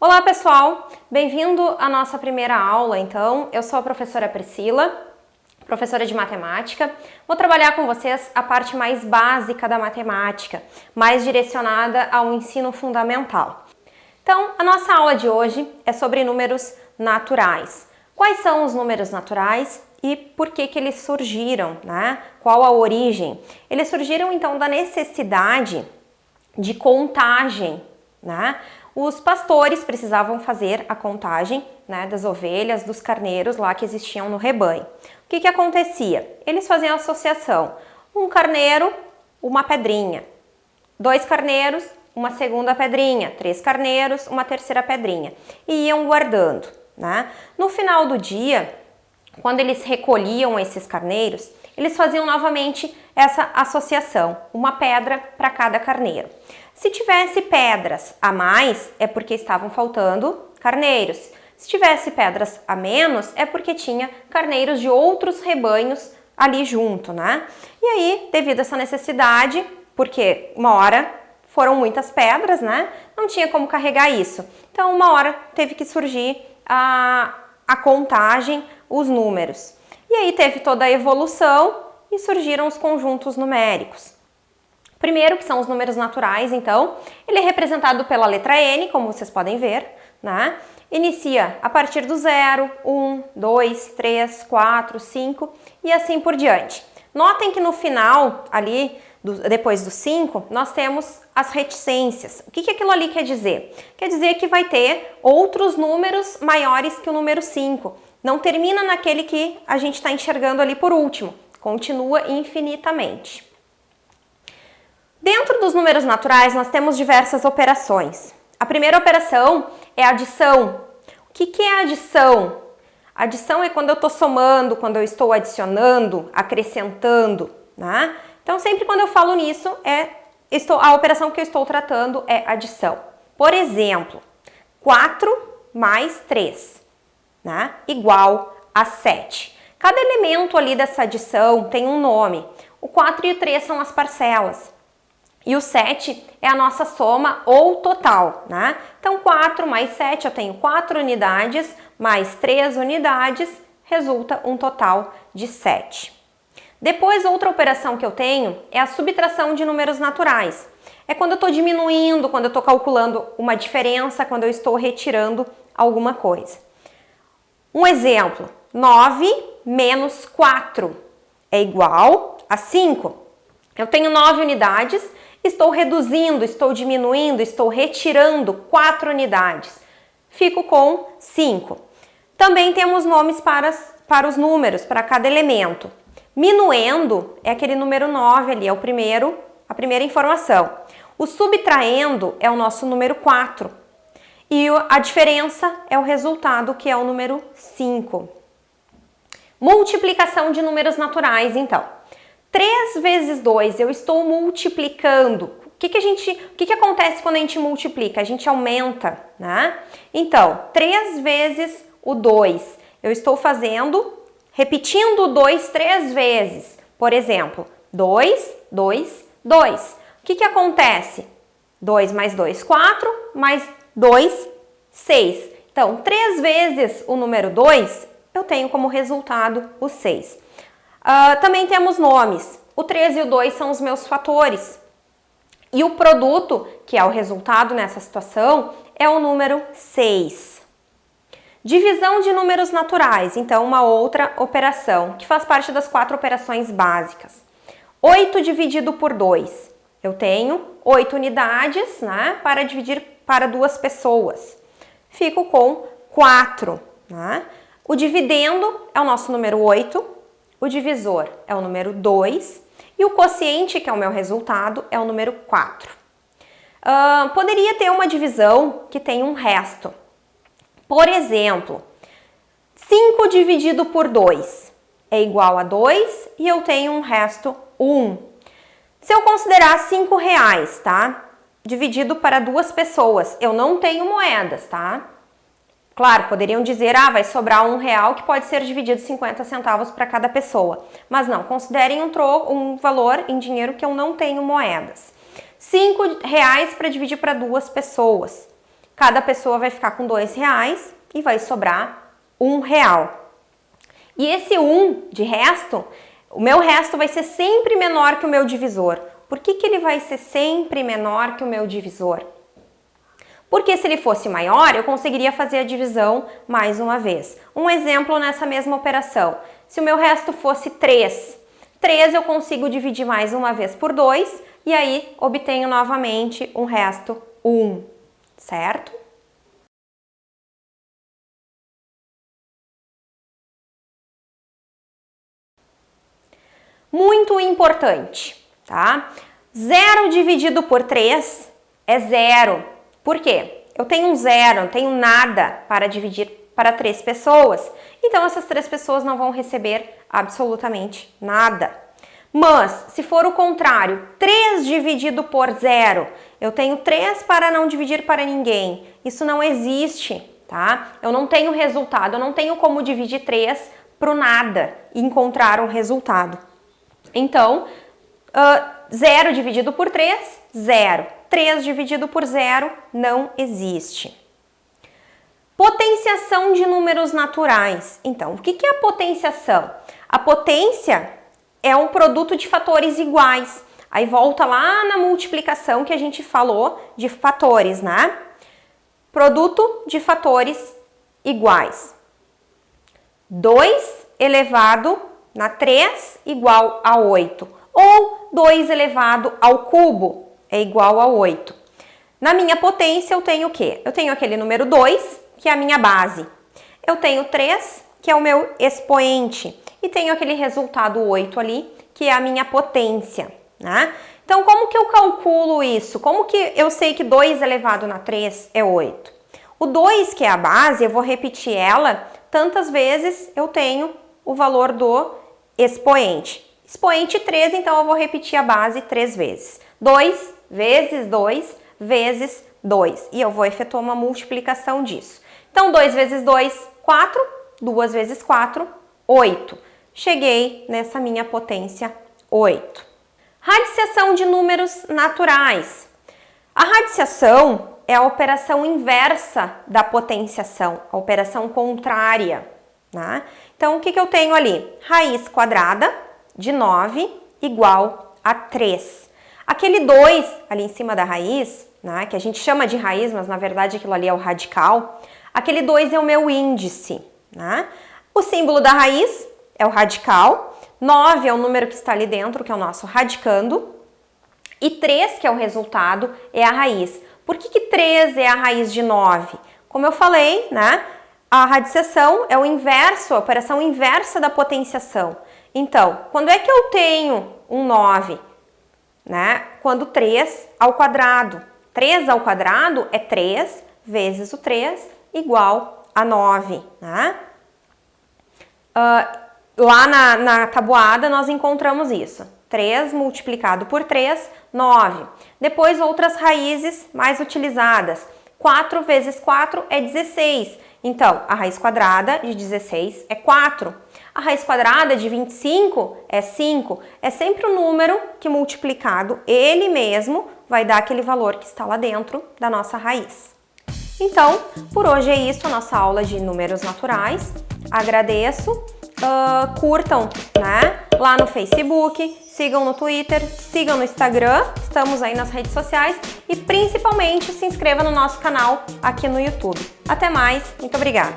Olá pessoal, bem-vindo à nossa primeira aula. Então, eu sou a professora Priscila, professora de matemática. Vou trabalhar com vocês a parte mais básica da matemática, mais direcionada ao ensino fundamental. Então, a nossa aula de hoje é sobre números naturais. Quais são os números naturais e por que eles surgiram, né? Qual a origem? Eles surgiram então da necessidade de contagem, né? Os pastores precisavam fazer a contagem, né, das ovelhas, dos carneiros lá que existiam no rebanho. O que acontecia? Eles faziam associação. Um carneiro, uma pedrinha. 2 carneiros, uma segunda pedrinha. 3 carneiros, uma terceira pedrinha. E iam guardando, né? No final do dia, quando eles recolhiam esses carneiros, eles faziam novamente essa associação. Uma pedra para cada carneiro. Se tivesse pedras a mais, é porque estavam faltando carneiros. Se tivesse pedras a menos, é porque tinha carneiros de outros rebanhos ali junto, né? E aí, devido a essa necessidade, porque uma hora foram muitas pedras, né? Não tinha como carregar isso. Então, uma hora teve que surgir a contagem, os números. E aí teve toda a evolução e surgiram os conjuntos numéricos. Primeiro, que são os números naturais, então, ele é representado pela letra N, como vocês podem ver, né? Inicia a partir do 0, 1, 2, 3, 4, 5 e assim por diante. Notem que no final, ali, depois do 5, nós temos as reticências. O que aquilo ali quer dizer? Quer dizer que vai ter outros números maiores que o número 5. Não termina naquele que a gente está enxergando ali por último. Continua infinitamente. Dentro dos números naturais, nós temos diversas operações. A primeira operação é a adição. O que é a adição? A adição é quando eu estou somando, quando eu estou adicionando, acrescentando, né? Então, sempre quando eu falo nisso, a operação que eu estou tratando é adição. Por exemplo, 4 mais 3, né? Igual a 7. Cada elemento ali dessa adição tem um nome. O 4 e o 3 são as parcelas. E o 7 é a nossa soma ou total, né? Então, 4 mais 7, eu tenho 4 unidades, mais 3 unidades, resulta um total de 7. Depois, outra operação que eu tenho é a subtração de números naturais. É quando eu estou diminuindo, quando eu estou calculando uma diferença, quando eu estou retirando alguma coisa. Um exemplo, 9 menos 4 é igual a 5. Eu tenho 9 unidades, estou reduzindo, estou diminuindo, estou retirando 4 unidades. Fico com 5. Também temos nomes para os números, para cada elemento. Minuendo é aquele número 9 ali, é a primeira informação. O subtraindo é o nosso número 4. E a diferença é o resultado, que é o número 5. Multiplicação de números naturais, então. 3 vezes 2, eu estou multiplicando. O que acontece quando a gente multiplica? A gente aumenta, né? Então, 3 vezes o 2, eu estou repetindo o 2 3 vezes. Por exemplo, 2, 2, 2. O que acontece? 2 mais 2, 4, mais 2, 6. Então, 3 vezes o número 2, eu tenho como resultado o 6. Também temos nomes. O 3 e o 2 são os meus fatores. E o produto, que é o resultado nessa situação, é o número 6. Divisão de números naturais, então uma outra operação, que faz parte das 4 operações básicas. 8 dividido por 2. Eu tenho 8 unidades, né, para dividir para 2 pessoas. Fico com 4. Né? O dividendo é o nosso número 8. O divisor é o número 2 e o quociente, que é o meu resultado, é o número 4. Poderia ter uma divisão que tem um resto. Por exemplo, 5 dividido por 2 é igual a 2 e eu tenho um resto 1. Se eu considerar 5 reais, tá? Dividido para 2 pessoas, eu não tenho moedas, tá? Claro, poderiam dizer, vai sobrar R$1 que pode ser dividido 50 centavos para cada pessoa. Mas não, considerem um valor em dinheiro que eu não tenho moedas. R$5 para dividir para 2 pessoas. cada pessoa vai ficar com R$2 e vai sobrar R$1. E esse 1 de resto, o meu resto vai ser sempre menor que o meu divisor. Por que ele vai ser sempre menor que o meu divisor? Porque se ele fosse maior, eu conseguiria fazer a divisão mais uma vez. Um exemplo nessa mesma operação. Se o meu resto fosse 3, 3 eu consigo dividir mais uma vez por 2 e aí obtenho novamente um resto 1, certo? Muito importante, tá? 0 dividido por 3 é 0. Por quê? Eu tenho um zero, não tenho nada para dividir para 3 pessoas. Então, essas 3 pessoas não vão receber absolutamente nada. Mas, se for o contrário, 3 dividido por 0, eu tenho 3 para não dividir para ninguém. Isso não existe, tá? Eu não tenho resultado, eu não tenho como dividir 3 para o nada e encontrar um resultado. Então, 0 dividido por 3, 0. 3 dividido por 0 não existe. Potenciação de números naturais. Então, o que é a potenciação? A potência é um produto de fatores iguais. Aí volta lá na multiplicação que a gente falou de fatores, né? Produto de fatores iguais. 2 elevado na 3 igual a 8. Ou 2 elevado ao cubo é igual a 8. Na minha potência eu tenho o quê? Eu tenho aquele número 2, que é a minha base. Eu tenho 3, que é o meu expoente. E tenho aquele resultado 8 ali, que é a minha potência, né? Então, como que eu calculo isso? Como que eu sei que 2 elevado na 3 é 8? O 2, que é a base, eu vou repetir ela tantas vezes eu tenho o valor do expoente. Expoente 3, então eu vou repetir a base 3 vezes. 2 vezes 2 vezes 2. E eu vou efetuar uma multiplicação disso. Então, 2 vezes 2, 4. 2 vezes 4, 8. Cheguei nessa minha potência 8. Radiciação de números naturais. A radiciação é a operação inversa da potenciação, a operação contrária, né? Então, o que eu tenho ali? Raiz quadrada de 9 igual a 3. Aquele 2 ali em cima da raiz, né, que a gente chama de raiz, mas na verdade aquilo ali é o radical, aquele 2 é o meu índice, né? O símbolo da raiz é o radical, 9 é o número que está ali dentro, que é o nosso radicando, e 3, que é o resultado, é a raiz. Por que 3 é a raiz de 9? Como eu falei, né, a radiciação é o inverso, a operação inversa da potenciação. Então, quando é que eu tenho um 9? Né? Quando 3 ao quadrado. 3 ao quadrado é 3 vezes o 3 igual a 9. Né? Lá na tabuada nós encontramos isso. 3 multiplicado por 3, 9. Depois outras raízes mais utilizadas. 4 vezes 4 é 16. Então, a raiz quadrada de 16 é 4. A raiz quadrada de 25 é 5. É sempre o número que multiplicado, ele mesmo, vai dar aquele valor que está lá dentro da nossa raiz. Então, por hoje é isso, a nossa aula de números naturais. Agradeço. Curtam, né, lá no Facebook, sigam no Twitter, sigam no Instagram, estamos aí nas redes sociais e principalmente se inscreva no nosso canal aqui no YouTube. Até mais, muito obrigada!